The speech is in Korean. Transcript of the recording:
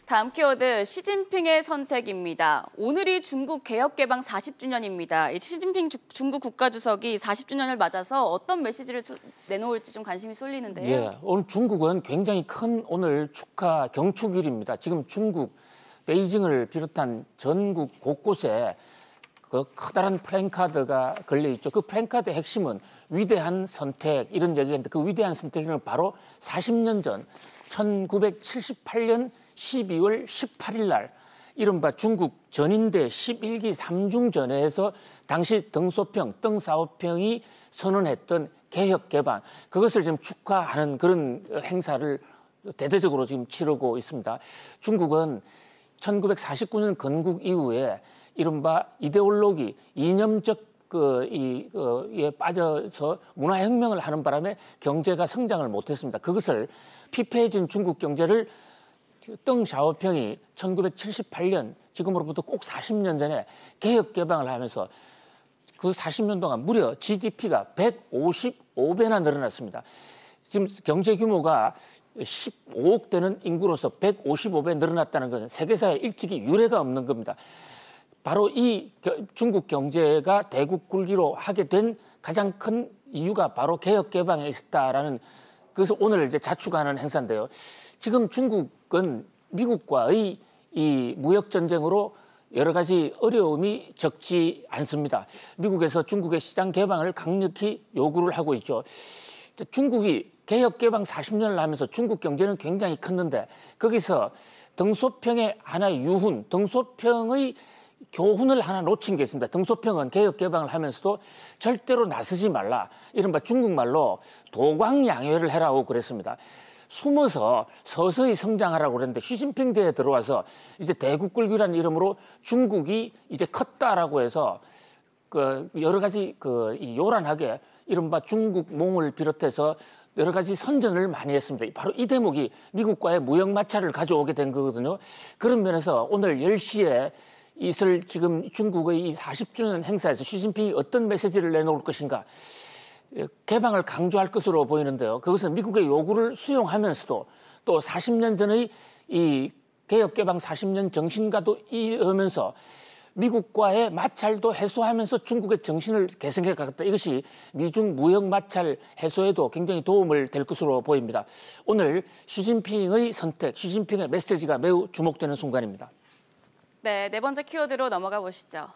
다음 키워드 시진핑의 선택입니다. 오늘이 중국 개혁 개방 40주년입니다. 시진핑 중국 국가주석이 40주년을 맞아서 어떤 메시지를 내놓을지 좀 관심이 쏠리는데요. 예, 오늘 중국은 굉장히 큰 오늘 축하 경축일입니다. 지금 중국 베이징을 비롯한 전국 곳곳에 그 커다란 플랜카드가 걸려 있죠. 그 플랜카드의 핵심은 위대한 선택 이런 얘기인데 그 위대한 선택은 바로 40년 전 1978년 12월 18일 날 이른바 중국 전인대 11기 3중전에서 당시 덩사오평이 선언했던 개혁 개방 그것을 지금 축하하는 그런 행사를 대대적으로 지금 치르고 있습니다. 중국은 1949년 건국 이후에 이른바 이데올로기, 이념적 에 빠져서 문화혁명을 하는 바람에 경제가 성장을 못했습니다. 그것을 피폐해진 중국 경제를 덩샤오평이 1978년, 지금으로부터 꼭 40년 전에 개혁 개방을 하면서 그 40년 동안 무려 GDP가 155배나 늘어났습니다. 지금 경제 규모가 15억 되는 인구로서 155배 늘어났다는 것은 세계사에 일찍이 유례가 없는 겁니다. 바로 이 중국 경제가 대국 굴기로 하게 된 가장 큰 이유가 바로 개혁 개방에 있었다라는 그래서 오늘 이제 자축하는 행사인데요. 지금 중국은 미국과의 이 무역 전쟁으로 여러 가지 어려움이 적지 않습니다. 미국에서 중국의 시장 개방을 강력히 요구를 하고 있죠. 중국이 개혁 개방 40년을 하면서 중국 경제는 굉장히 컸는데 거기서 덩소평의 하나의 유훈, 덩소평의 교훈을 하나 놓친 게 있습니다. 덩소평은 개혁 개방을 하면서도 절대로 나서지 말라. 이른바 중국말로 도광양회를 해라고 그랬습니다. 숨어서 서서히 성장하라고 그랬는데 시진핑계에 들어와서 이제 대국굴기라는 이름으로 중국이 이제 컸다라고 해서 그 여러 가지 요란하게 이른바 중국몽을 비롯해서 여러 가지 선전을 많이 했습니다. 바로 이 대목이 미국과의 무역 마찰을 가져오게 된 거거든요. 그런 면에서 오늘 10시에 있을 지금 중국의 이 40주년 행사에서 시진핑이 어떤 메시지를 내놓을 것인가 개방을 강조할 것으로 보이는데요. 그것은 미국의 요구를 수용하면서도 또 40년 전의 이 개혁 개방 40년 정신과도 이으면서 미국과의 마찰도 해소하면서 중국의 정신을 개선해 가겠다. 이것이 미중 무역 마찰 해소에도 굉장히 도움을 될 것으로 보입니다. 오늘 시진핑의 선택, 시진핑의 메시지가 매우 주목되는 순간입니다. 네, 네 번째 키워드로 넘어가 보시죠.